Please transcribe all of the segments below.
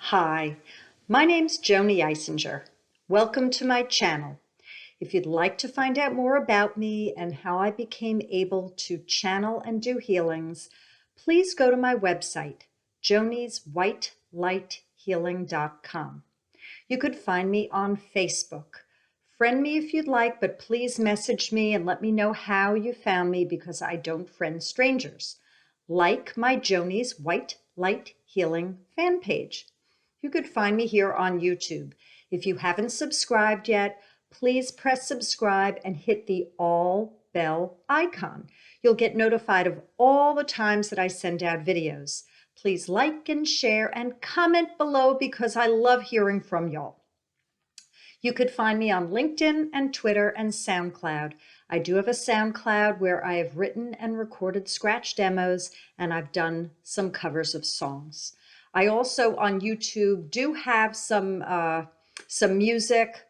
Hi, my name's Joanie. Welcome to my channel. If you'd like to find out more about me and how I became able to channel and do healings, please go to my website, jonieswhitelighealing.com. You could find me on Facebook. Friend me if you'd like, but please message me and let me know how you found me because I don't friend strangers. Like my Joanie's White Light Healing fan page. You could find me here on YouTube. If you haven't subscribed yet, please press subscribe and hit the all bell icon. You'll get notified of all the times that I send out videos. Please like and share and comment below because I love hearing from y'all. You could find me on LinkedIn and Twitter and SoundCloud. I do have a SoundCloud where I have written and recorded scratch demos, and I've done some covers of songs. I also on YouTube do have some music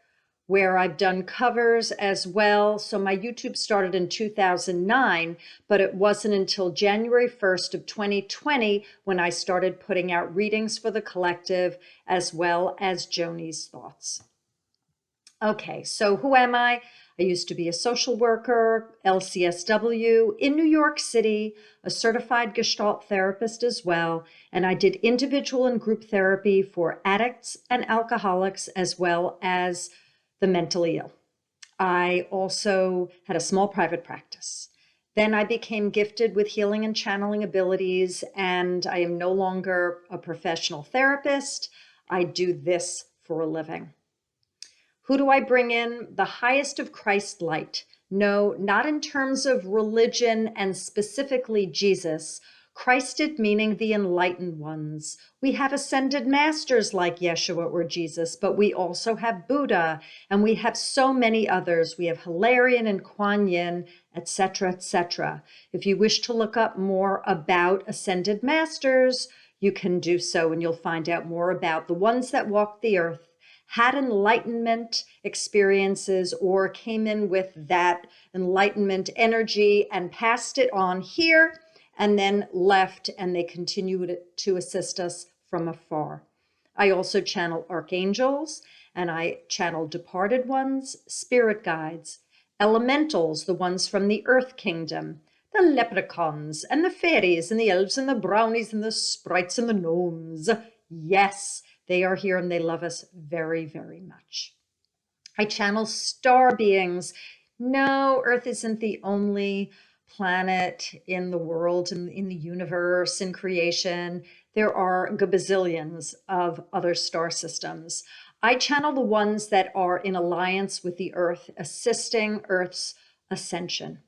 where I've done covers as well. So my YouTube started in 2009, but it wasn't until January 1st of 2020 when I started putting out readings for the collective as well as Joanie's Thoughts. Okay, so who am I? I used to be a social worker, LCSW in New York City, a certified Gestalt therapist as well, and I did individual and group therapy for addicts and alcoholics as well as the mentally ill. I also had a small private practice. Then I became gifted with healing and channeling abilities, and I am no longer a professional therapist. I do this for a living. Who do I bring in? The highest of Christ light. No, not in terms of religion and specifically Jesus. Christed meaning the enlightened ones. We have ascended masters like Yeshua or Jesus, but we also have Buddha, and we have so many others. We have Hilarion and Kuan Yin, etc., etc. If you wish to look up more about ascended masters, you can do so, and you'll find out more about the ones that walked the earth, had enlightenment experiences, or came in with that enlightenment energy and passed it on here and then left, and they continued to assist us from afar. I also channel archangels, and I channel departed ones, spirit guides, elementals, the ones from the earth kingdom, the leprechauns and the fairies and the elves and the brownies and the sprites and the gnomes. Yes, they are here and they love us very, very much. I channel star beings. No, Earth isn't the only planet in the world, in the universe, in creation. There are gazillions of other star systems. I channel the ones that are in alliance with the Earth, assisting Earth's ascension.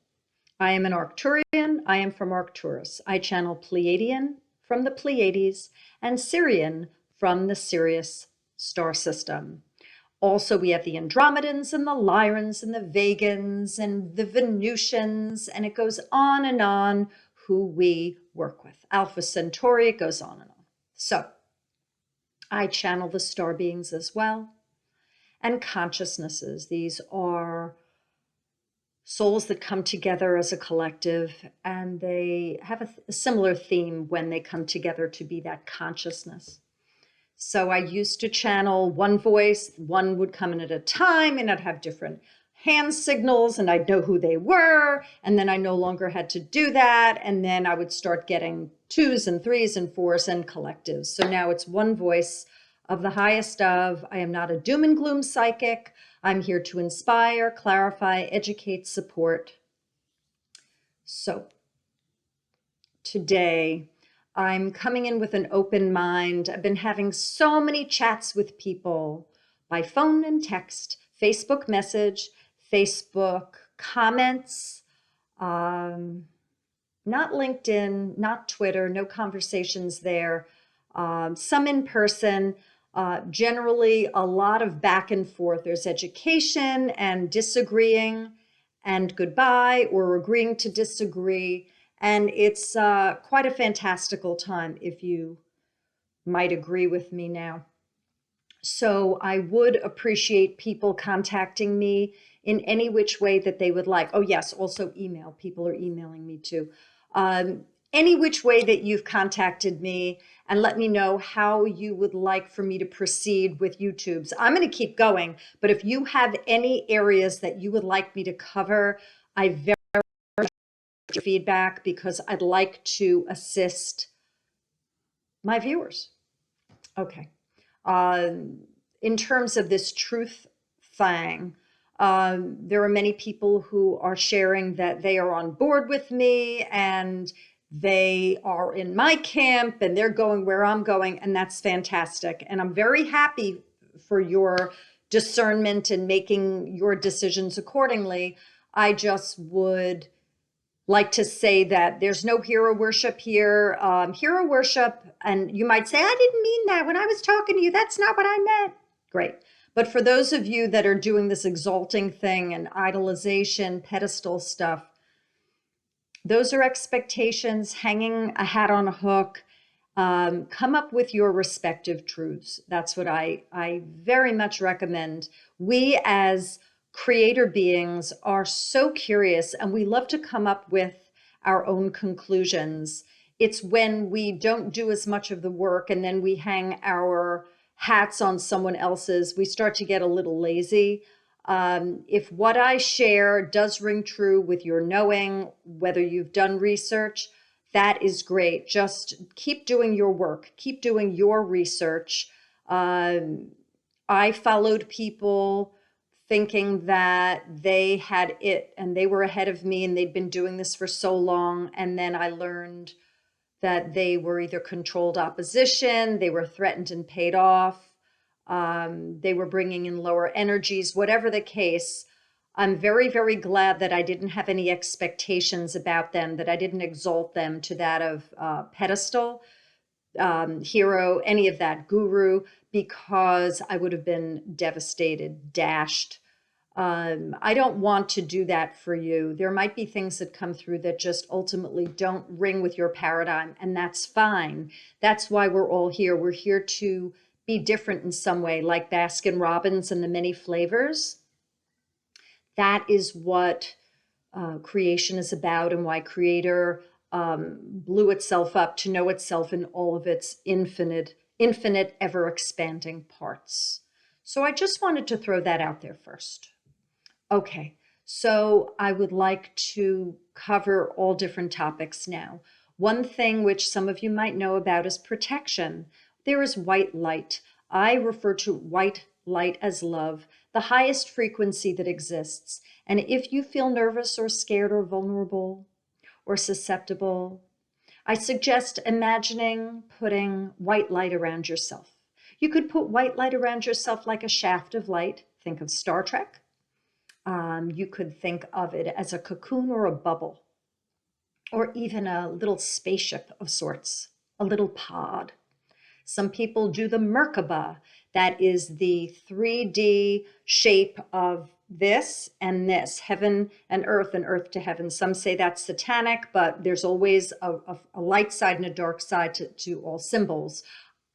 I am an Arcturian. I am from Arcturus. I channel Pleiadian from the Pleiades and Sirian from the Sirius star system. Also, we have the Andromedans and the Lyrans and the Vegans and the Venusians, and it goes on who we work with. Alpha Centauri, it goes on and on. So I channel the star beings as well. And consciousnesses. These are souls that come together as a collective, and they have a similar theme when they come together to be that consciousness. So I used to channel one voice, one would come in at a time, and I'd have different hand signals and I'd know who they were. And then I no longer had to do that. And then I would start getting 2s and 3s and 4s and collectives. So now it's one voice of the highest of. I am not a doom and gloom psychic. I'm here to inspire, clarify, educate, support. So today, I'm coming in with an open mind. I've been having so many chats with people by phone and text, Facebook message, Facebook comments, not LinkedIn, not Twitter, no conversations there, some in person, generally a lot of back and forth. There's education and disagreeing and goodbye or agreeing to disagree. And it's quite a fantastical time, if you might agree with me now. So I would appreciate people contacting me in any which way that they would like. Oh, yes, also email. People are emailing me too. Any which way that you've contacted me. and let me know how you would like for me to proceed with YouTube's. I'm going to keep going, but if you have any areas that you would like me to cover, I very much your feedback, because I'd like to assist my viewers. Okay. In terms of this truth thing, there are many people who are sharing that they are on board with me and they are in my camp and they're going where I'm going, and that's fantastic. And I'm very happy for your discernment and making your decisions accordingly. I just would like to say that there's no hero worship here. Hero worship, and you might say, I didn't mean that when I was talking to you. That's not what I meant. Great. But for those of you that are doing this exalting thing and idolization, pedestal stuff, those are expectations, hanging a hat on a hook. Come up with your respective truths. That's what I very much recommend. We as creator beings are so curious and we love to come up with our own conclusions. It's when we don't do as much of the work and then we hang our hats on someone else's, we start to get a little lazy. If what I share does ring true with your knowing, whether you've done research, that is great. Just keep doing your work, keep doing your research. I followed people thinking that they had it and they were ahead of me and they'd been doing this for so long. And then I learned that they were either controlled opposition, they were threatened and paid off, they were bringing in lower energies, whatever the case. I'm very, very glad that I didn't have any expectations about them, that I didn't exalt them to that of pedestal, hero, any of that, guru, because I would have been devastated, dashed. I don't want to do that for you. There might be things that come through that just ultimately don't ring with your paradigm, and that's fine. That's why we're all here. We're here to be different in some way, like Baskin Robbins and the many flavors. That is what creation is about, and why Creator blew itself up to know itself in all of its infinite, ever expanding parts. So I just wanted to throw that out there first. Okay, so I would like to cover all different topics now. One thing which some of you might know about is protection. There is white light. I refer to white light as love, the highest frequency that exists. And if you feel nervous or scared or vulnerable or susceptible, I suggest imagining putting white light around yourself. You could put white light around yourself like a shaft of light. Think of Star Trek. You could think of it as a cocoon or a bubble, or even a little spaceship of sorts, a little pod. Some people do the Merkaba. That is the 3D shape of this and this, heaven and earth to heaven. Some say that's satanic, but there's always a light side and a dark side to all symbols.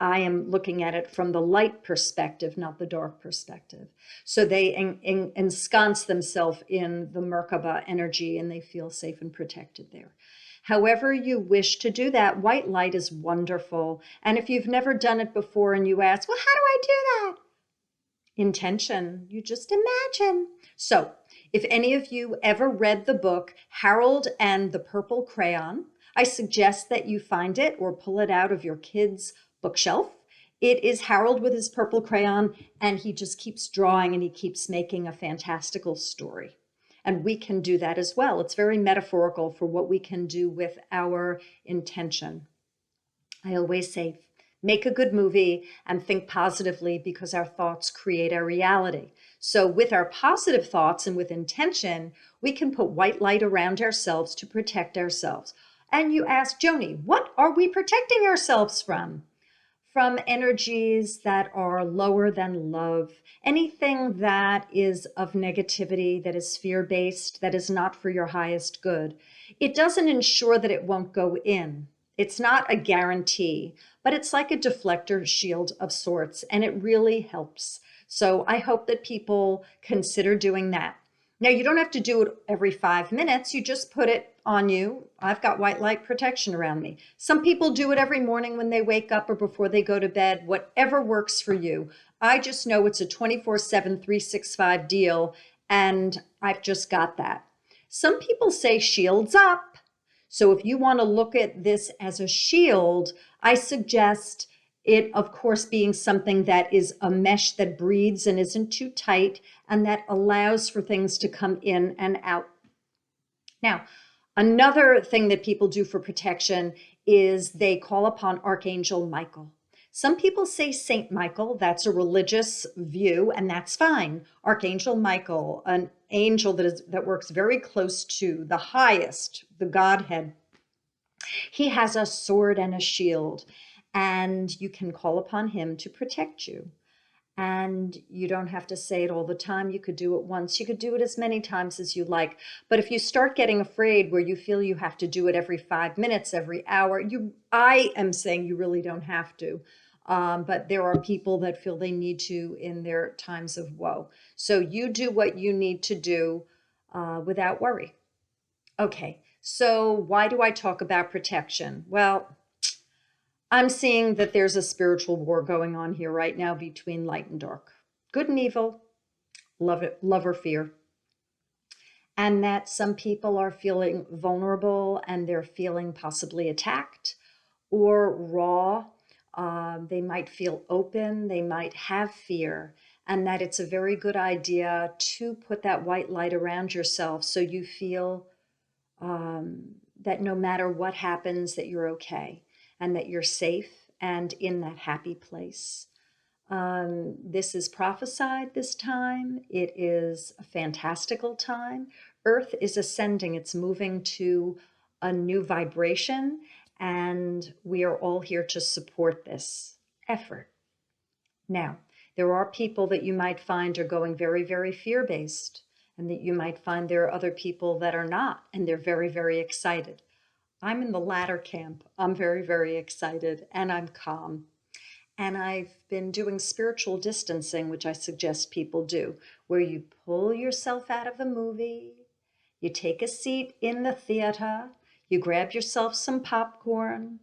I am looking at it from the light perspective, not the dark perspective. So they ensconce themselves in the Merkaba energy and they feel safe and protected there. However you wish to do that, white light is wonderful. And if you've never done it before and you ask, well, how do I do that? Intention, you just imagine. So if any of you ever read the book, Harold and the Purple Crayon, I suggest that you find it or pull it out of your kids' bookshelf. It is Harold with his purple crayon, and he just keeps drawing and he keeps making a fantastical story. And we can do that as well. It's very metaphorical for what we can do with our intention. I always say, make a good movie and think positively, because our thoughts create our reality. So with our positive thoughts and with intention, we can put white light around ourselves to protect ourselves. And you ask, Joanie, what are we protecting ourselves from? From energies that are lower than love, anything that is of negativity, that is fear-based, that is not for your highest good. It doesn't ensure that it won't go in. It's not a guarantee, but it's like a deflector shield of sorts, and it really helps. So I hope that people consider doing that. Now, you don't have to do it every 5 minutes. You just put it on you. I've got white light protection around me. Some people do it every morning when they wake up or before they go to bed, whatever works for you. I just know it's a 24/7, 365 deal, and I've just got that. Some people say shields up. So if you want to look at this as a shield, I suggest it, of course, being something that is a mesh that breathes and isn't too tight and that allows for things to come in and out. Now, another thing that people do for protection is they call upon Archangel Michael. Some people say Saint Michael. That's a religious view, and that's fine. Archangel Michael, an angel that works very close to the highest, the Godhead. He has a sword and a shield, and you can call upon him to protect you. And you don't have to say it all the time. You could do it once. You could do it as many times as you like. But if you start getting afraid where you feel you have to do it every 5 minutes, every hour, I am saying you really don't have to. But there are people that feel they need to in their times of woe. So you do what you need to do without worry. Okay, so why do I talk about protection? Well, I'm seeing that there's a spiritual war going on here right now between light and dark, good and evil, love or fear. And that some people are feeling vulnerable and they're feeling possibly attacked or raw. They might feel open, they might have fear, and that it's a very good idea to put that white light around yourself so you feel that no matter what happens, that you're okay and that you're safe and in that happy place. This is prophesied this time. It is a fantastical time. Earth is ascending. It's moving to a new vibration, and we are all here to support this effort. Now, there are people that you might find are going very, very fear-based, and that you might find there are other people that are not, and they're very, very excited. I'm in the latter camp. I'm very, very excited, and I'm calm. And I've been doing spiritual distancing, which I suggest people do, where you pull yourself out of the movie, you take a seat in the theater, you grab yourself some popcorn,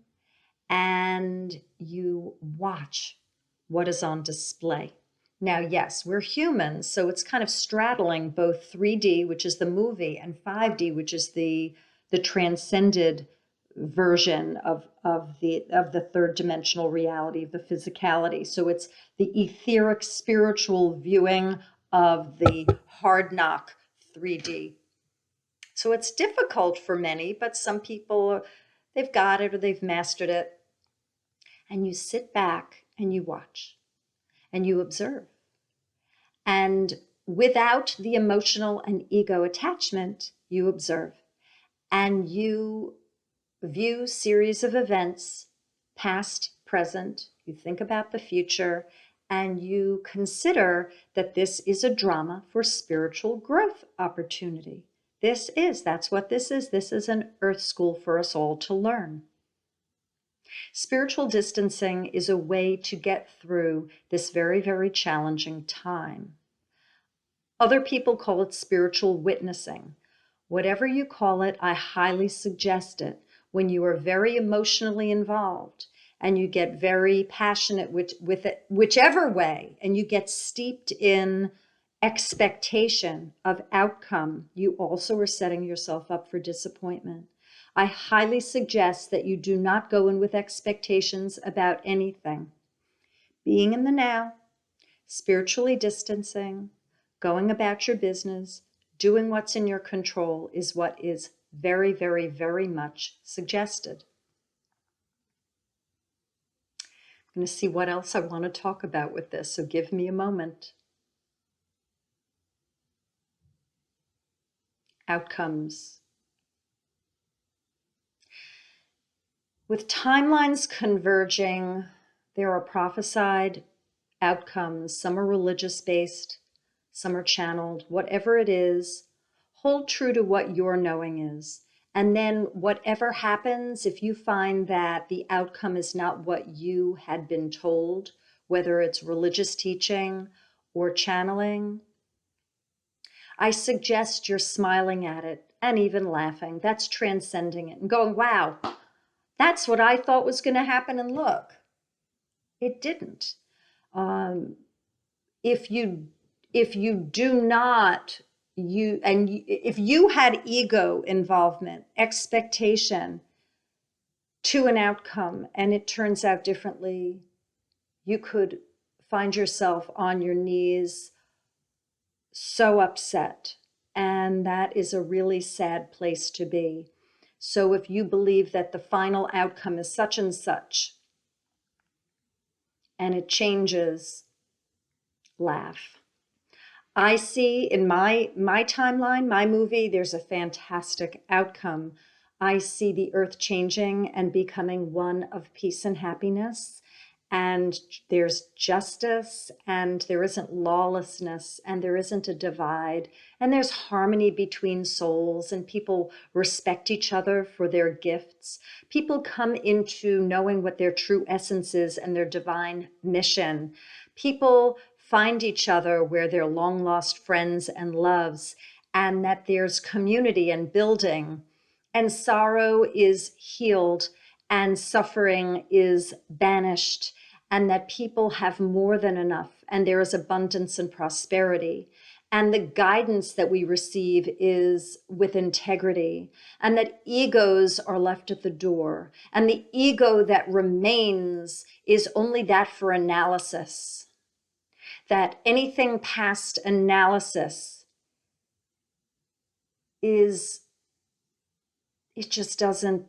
and you watch what is on display. Now, yes, we're humans, so it's kind of straddling both 3D, which is the movie, and 5D, which is the transcended version of the third dimensional reality, of the physicality. So it's the etheric spiritual viewing of the hard knock 3D. So it's difficult for many, but some people, they've got it or they've mastered it. And you sit back and you watch and you observe. And without the emotional and ego attachment, you observe. And you view series of events, past, present, you think about the future, and you consider that this is a drama for spiritual growth opportunity. That's what this is. This is an earth school for us all to learn. Spiritual distancing is a way to get through this very, very challenging time. Other people call it spiritual witnessing. Whatever you call it, I highly suggest it when you are very emotionally involved and you get very passionate with it, whichever way, and you get steeped in expectation of outcome, you also are setting yourself up for disappointment. I highly suggest that you do not go in with expectations about anything. Being in the now, spiritually distancing, going about your business, doing what's in your control is what is very, very, very much suggested. I'm going to see what else I want to talk about with this, so give me a moment. Outcomes. With timelines converging, there are prophesied outcomes. Some are religious-based, some are channeled. Whatever it is, hold true to what your knowing is. And then whatever happens, if you find that the outcome is not what you had been told, whether it's religious teaching or channeling, I suggest you're smiling at it and even laughing. That's transcending it and going, wow, that's what I thought was going to happen. And look, it didn't. Um, if you do not, if you had ego involvement, expectation to an outcome, and it turns out differently, you could find yourself on your knees, so upset. And that is a really sad place to be. So if you believe that the final outcome is such and such, and it changes, laugh. I see in my timeline, my movie, there's a fantastic outcome. I see the earth changing and becoming one of peace and happiness. And there's justice, and there isn't lawlessness, and there isn't a divide, and there's harmony between souls, and people respect each other for their gifts. People come into knowing what their true essence is and their divine mission. People find each other where they're long lost friends and loves, and that there's community and building, and sorrow is healed and suffering is banished, and that people have more than enough, and there is abundance and prosperity. And the guidance that we receive is with integrity, and that egos are left at the door. And the ego that remains is only that for analysis. That anything past analysis is, it just doesn't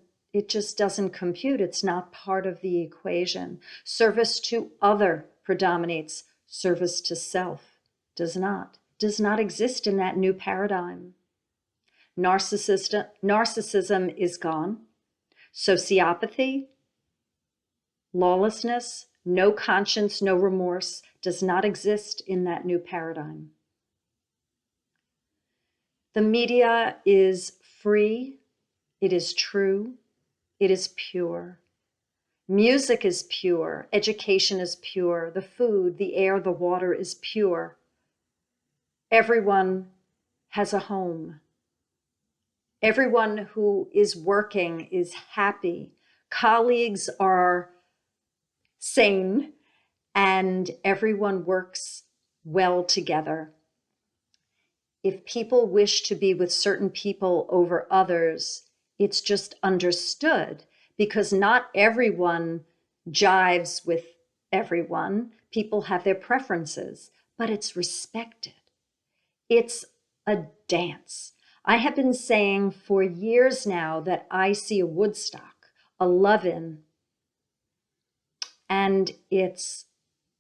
compute. It's not part of the equation. Service to other predominates. Service to self does not exist in that new paradigm. Narcissism is gone. Sociopathy, lawlessness, no conscience, no remorse does not exist in that new paradigm. The media is free. It is true. It is pure. Music is pure. Education is pure. The food, the air, the water is pure. Everyone has a home. Everyone who is working is happy. Colleagues are sane, and everyone works well together. If people wish to be with certain people over others, it's just understood, because not everyone jives with everyone. People have their preferences, but it's respected. It's a dance. I have been saying for years now that I see a Woodstock, a love-in, and it's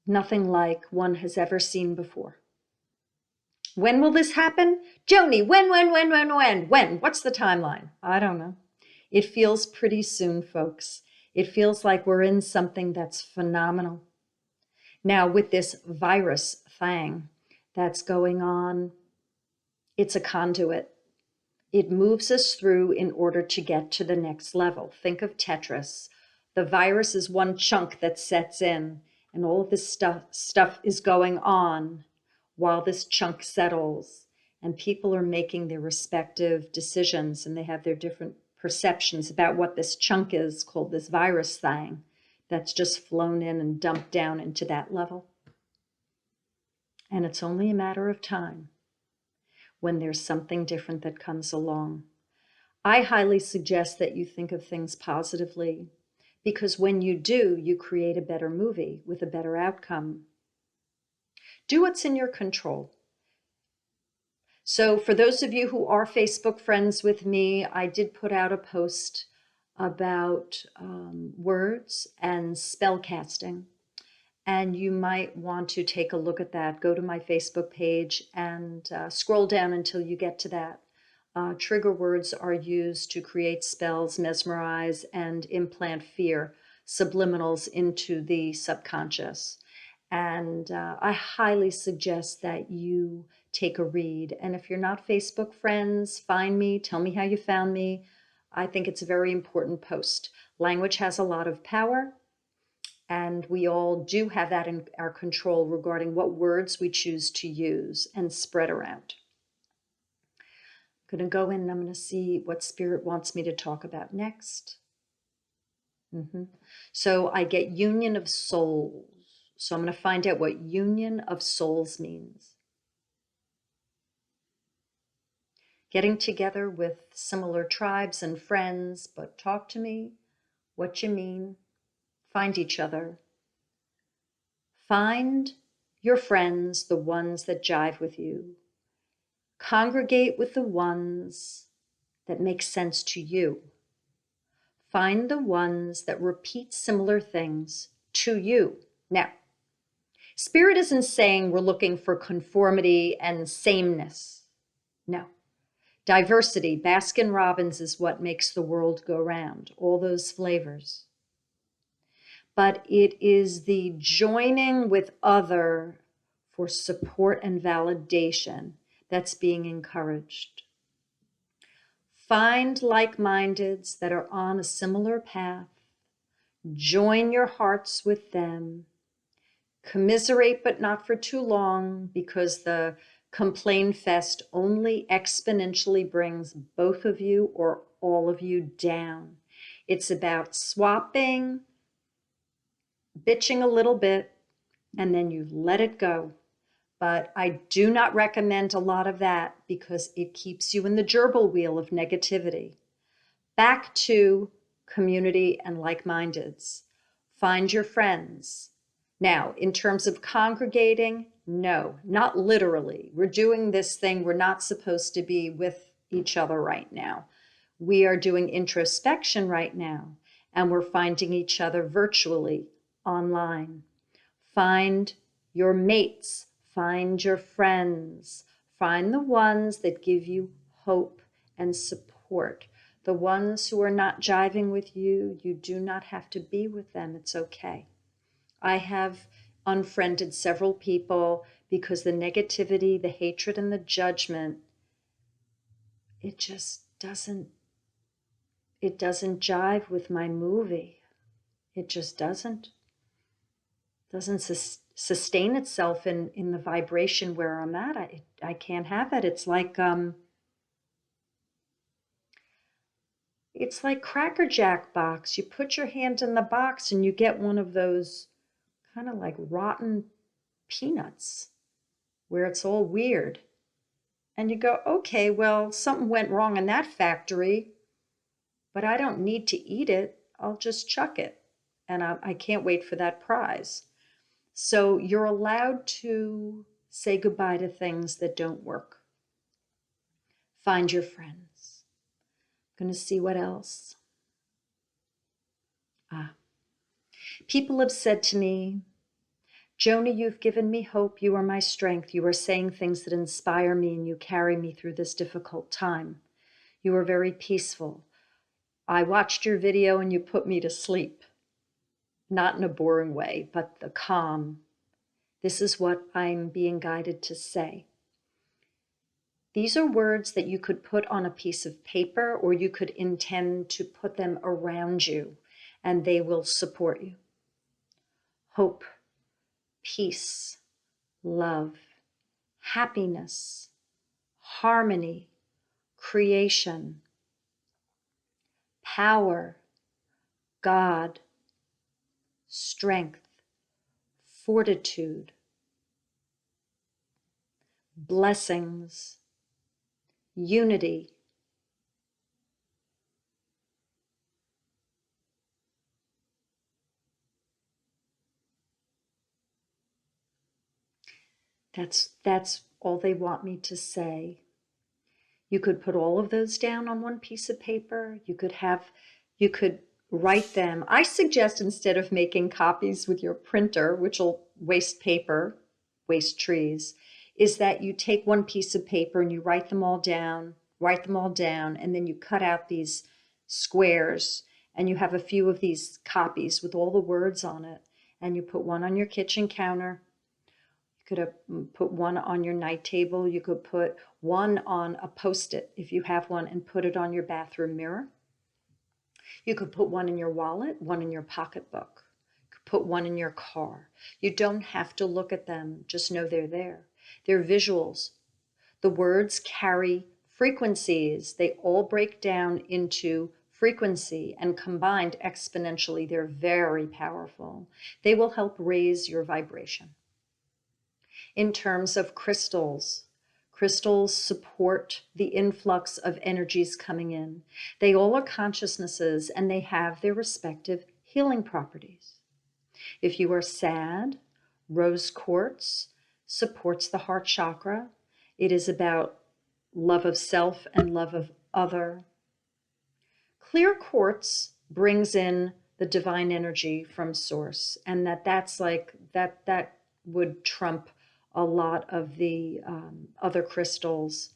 nothing like one has ever seen before. When will this happen? Joanie, when? When? What's the timeline? I don't know. It feels pretty soon, folks. It feels like we're in something that's phenomenal. Now, with this virus thing that's going on, it's a conduit. It moves us through in order to get to the next level. Think of Tetris. The virus is one chunk that sets in, and all of this stuff is going on while this chunk settles, and people are making their respective decisions, and they have their different perceptions about what this chunk is called this virus thing that's just flown in and dumped down into that level. And it's only a matter of time when there's something different that comes along. I highly suggest that you think of things positively, because when you do, you create a better movie with a better outcome. Do what's in your control. So for those of you who are Facebook friends with me, I did put out a post about words and spell casting. And you might want to take a look at that. Go to my Facebook page and scroll down until you get to that. Trigger words are used to create spells, mesmerize, and implant fear, subliminals into the subconscious. And I highly suggest that you take a read. And if you're not Facebook friends, find me, tell me how you found me. I think it's a very important post. Language has a lot of power, and we all do have that in our control regarding what words we choose to use and spread around. I'm going to go in and I'm going to see what Spirit wants me to talk about next. So I get union of souls. So I'm going to find out what union of souls means. Getting together with similar tribes and friends, but talk to me what you mean. Find each other. Find your friends, the ones that jive with you. Congregate with the ones that make sense to you. Find the ones that repeat similar things to you. Now, Spirit isn't saying we're looking for conformity and sameness. No. Diversity, Baskin-Robbins is what makes the world go round, all those flavors. But it is the joining with other for support and validation that's being encouraged. Find like-mindeds that are on a similar path. Join your hearts with them. Commiserate, but not for too long, because the complain fest only exponentially brings both of you or all of you down. It's about swapping, bitching a little bit, and then you let it go. But I do not recommend a lot of that because it keeps you in the gerbil wheel of negativity. Back to community and like-mindeds. Find your friends. Now, in terms of congregating, no, not literally. We're doing this thing. We're not supposed to be with each other right now. We are doing introspection right now, and we're finding each other virtually online. Find your mates. Find your friends. Find the ones that give you hope and support. The ones who are not jiving with you, you do not have to be with them. It's okay. I have unfriended several people because the negativity, the hatred, and the judgment, it just doesn't jive with my movie. It just doesn't sustain itself in the vibration where I'm at. I can't have that. It's like Cracker Jack box. You put your hand in the box and you get one of those kind of like rotten peanuts where it's all weird. And you go, okay, well, something went wrong in that factory, but I don't need to eat it. I'll just chuck it. And I can't wait for that prize. So you're allowed to say goodbye to things that don't work. Find your friends. I'm going to see what else. People have said to me, Joanie, you've given me hope. You are my strength. You are saying things that inspire me and you carry me through this difficult time. You are very peaceful. I watched your video and you put me to sleep. Not in a boring way, but the calm. This is what I'm being guided to say. These are words that you could put on a piece of paper or you could intend to put them around you and they will support you. Hope, peace, love, happiness, harmony, creation, power, God, strength, fortitude, blessings, unity, that's all they want me to say. You could put all of those down on one piece of paper. You could write them. I suggest instead of making copies with your printer, which will waste paper, waste trees, is that you take one piece of paper and you write them all down, and then you cut out these squares and you have a few of these copies with all the words on it. And you put one on your kitchen counter. You could put one on your night table. You could put one on a Post-it if you have one and put it on your bathroom mirror. You could put one in your wallet, one in your pocketbook. You could put one in your car. You don't have to look at them. Just know they're there. They're visuals. The words carry Frequencies, they all break down into frequency, and combined exponentially, they're very powerful. They will help raise your vibration. In terms of crystals, crystals support the influx of energies coming in. They all are consciousnesses, and they have their respective healing properties. If you are sad, rose quartz supports the heart chakra. It is about love of self and love of other. Clear quartz brings in the divine energy from source, and that's like that would trump a lot of the other crystals.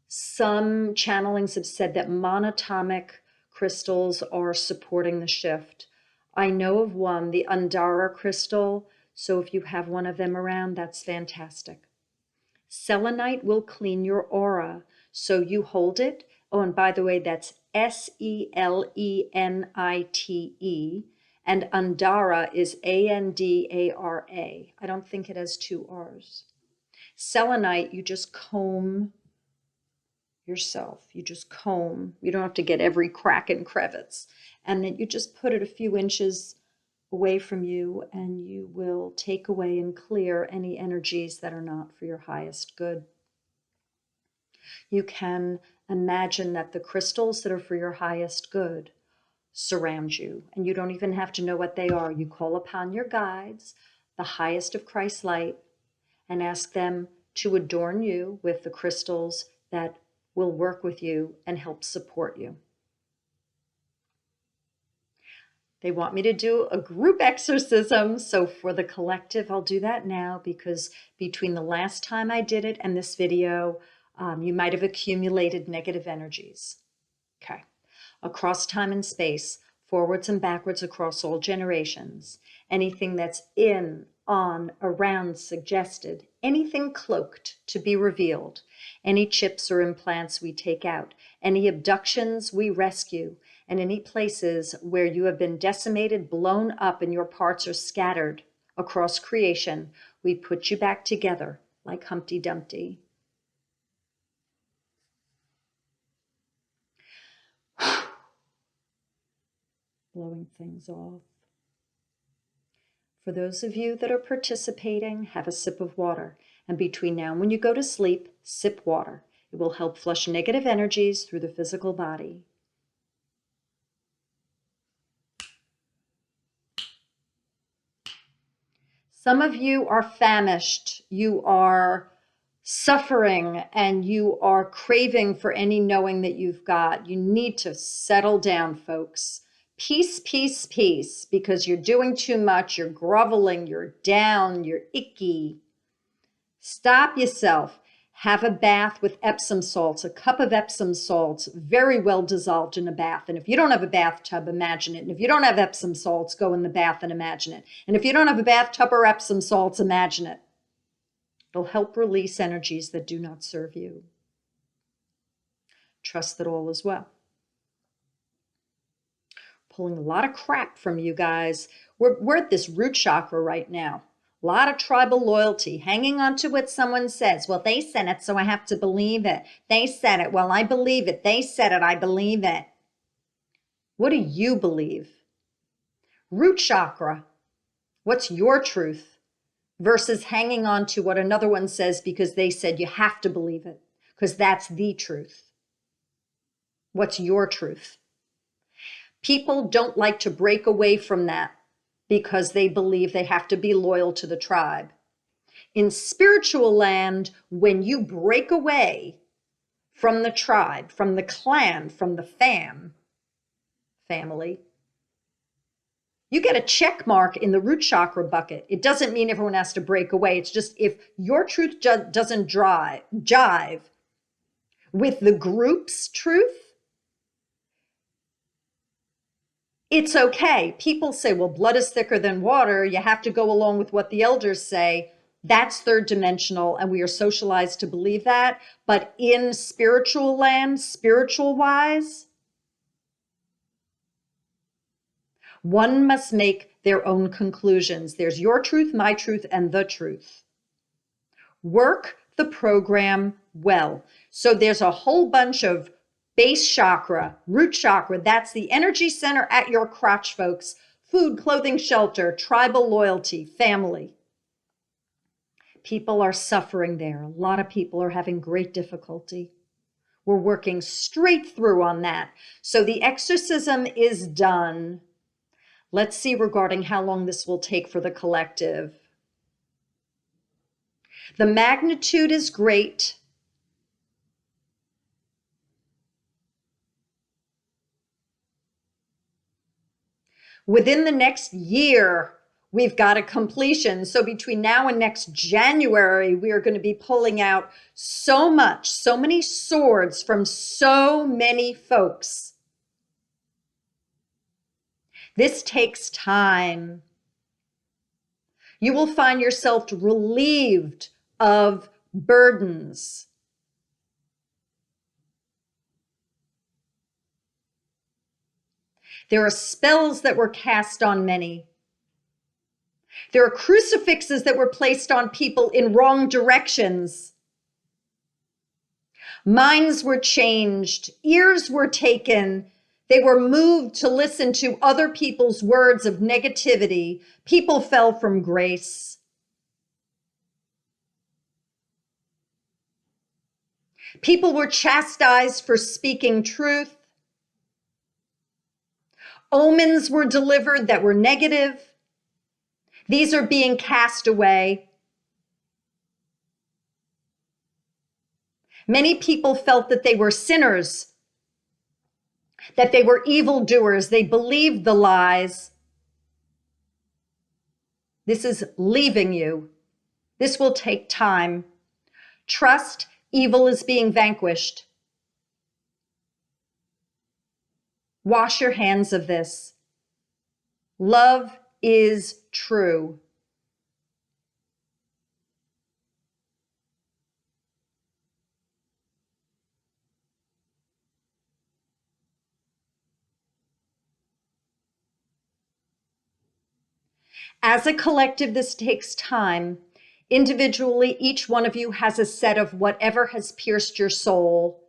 Some channelings have said that monatomic crystals are supporting the shift. I know of one, the Andara crystal, so if you have one of them around, that's fantastic. Selenite will clean your aura, so you hold it. Oh, and by the way, that's Selenite, and Andara is Andara. I don't think it has two R's. Selenite, you just comb yourself. You just comb. You don't have to get every crack and crevice. And then you just put it a few inches away from you, and you will take away and clear any energies that are not for your highest good. You can imagine that the crystals that are for your highest good surround you, and you don't even have to know what they are. You call upon your guides, the highest of Christ's light, and ask them to adorn you with the crystals that will work with you and help support you. They want me to do a group exorcism, so for the collective, I'll do that now, because between the last time I did it and this video, you might have accumulated negative energies. Okay. Across time and space, forwards and backwards across all generations, anything that's in, on, around, suggested, anything cloaked to be revealed, any chips or implants we take out, any abductions we rescue, and any places where you have been decimated, blown up, and your parts are scattered across creation, we put you back together like Humpty Dumpty. Blowing things off. For those of you that are participating, have a sip of water. And between now and when you go to sleep, sip water. It will help flush negative energies through the physical body. Some of you are famished. You are suffering, and you are craving for any knowing that you've got. You need to settle down, folks. Peace, peace, peace, because you're doing too much. You're groveling, you're down, you're icky. Stop yourself. Have a bath with Epsom salts, a cup of Epsom salts, very well dissolved in a bath. And if you don't have a bathtub, imagine it. And if you don't have Epsom salts, go in the bath and imagine it. And if you don't have a bathtub or Epsom salts, imagine it. It'll help release energies that do not serve you. Trust that all is well. Pulling a lot of crap from you guys. We're at this root chakra right now. A lot of tribal loyalty, hanging on to what someone says. Well, they said it, so I have to believe it. They said it. Well, I believe it. They said it. I believe it. What do you believe? Root chakra. What's your truth? Versus hanging on to what another one says because they said you have to believe it, because that's the truth. What's your truth? People don't like to break away from that because they believe they have to be loyal to the tribe. In spiritual land, when you break away from the tribe, from the clan, from the family, you get a check mark in the root chakra bucket. It doesn't mean everyone has to break away. It's just if your truth doesn't jive with the group's truth, it's okay. People say, well, blood is thicker than water. You have to go along with what the elders say. That's third dimensional, and we are socialized to believe that. But in spiritual land, spiritual-wise, one must make their own conclusions. There's your truth, my truth, and the truth. Work the program well. So there's a whole bunch of base chakra, root chakra. That's the energy center at your crotch, folks. Food, clothing, shelter, tribal loyalty, family. People are suffering there. A lot of people are having great difficulty. We're working straight through on that. So the exorcism is done. Let's see regarding how long this will take for the collective. The magnitude is great. Within the next year, we've got a completion. So between now and next January, we are going to be pulling out so much, so many swords from so many folks. This takes time. You will find yourself relieved of burdens. There are spells that were cast on many. There are crucifixes that were placed on people in wrong directions. Minds were changed. Ears were taken. They were moved to listen to other people's words of negativity. People fell from grace. People were chastised for speaking truth. Omens were delivered that were negative. These are being cast away. Many people felt that they were sinners, that they were evildoers. They believed the lies. This is leaving you. This will take time. Trust, evil is being vanquished. Wash your hands of this. Love is true. As a collective, this takes time. Individually, each one of you has a set of whatever has pierced your soul.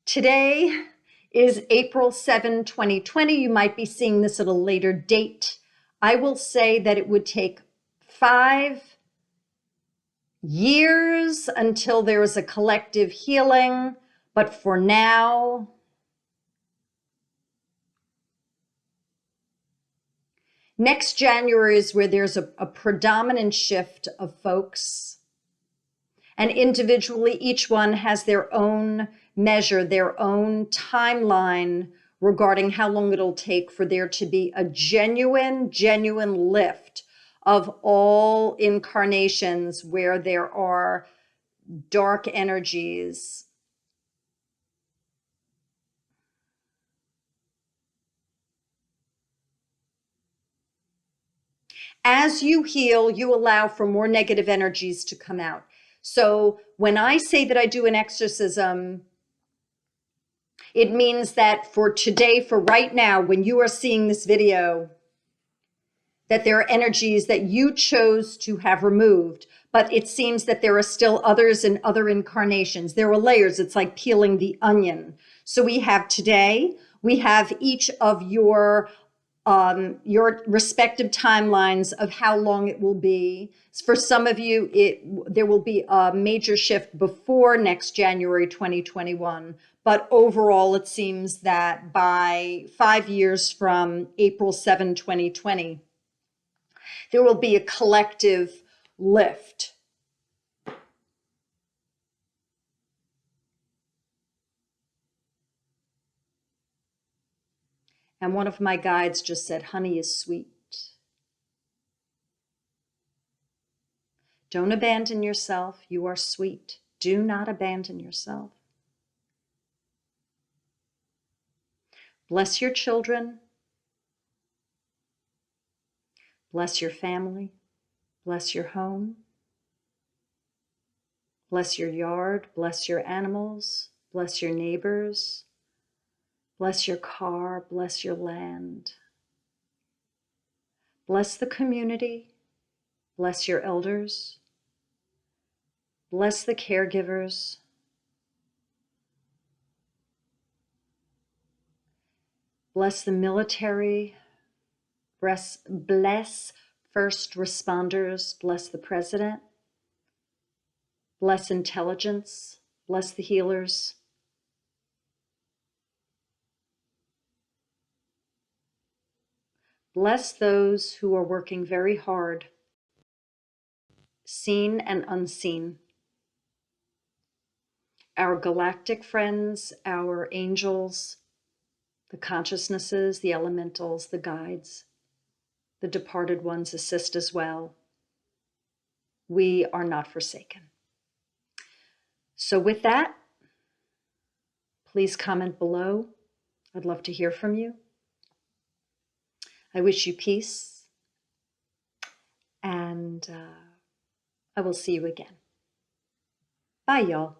Today is April 7, 2020. You might be seeing this at a later date. I will say that it would take 5 years until there is a collective healing, but for now, next January is where there's a predominant shift of folks. And individually, each one has their own measure, their own timeline regarding how long it'll take for there to be a genuine lift of all incarnations where there are dark energies. As you heal, you allow for more negative energies to come out. So when I say that I do an exorcism, it means that for today, for right now, when you are seeing this video, that there are energies that you chose to have removed, but it seems that there are still others in other incarnations. There are layers. It's like peeling the onion. So we have today, we have each of your respective timelines of how long it will be. For some of you, there will be a major shift before next January 2021. But overall, it seems that by 5 years from April 7, 2020, there will be a collective lift. And one of my guides just said, honey is sweet. Don't abandon yourself. You are sweet. Do not abandon yourself. Bless your children. Bless your family. Bless your home. Bless your yard. Bless your animals. Bless your neighbors. Bless your car. Bless your land. Bless the community. Bless your elders. Bless the caregivers. Bless the military. Bless first responders. Bless the president. Bless intelligence. Bless the healers. Bless those who are working very hard, seen and unseen. Our galactic friends, our angels, the consciousnesses, the elementals, the guides, the departed ones assist as well. We are not forsaken. So with that, please comment below. I'd love to hear from you. I wish you peace, and I will see you again. Bye, y'all.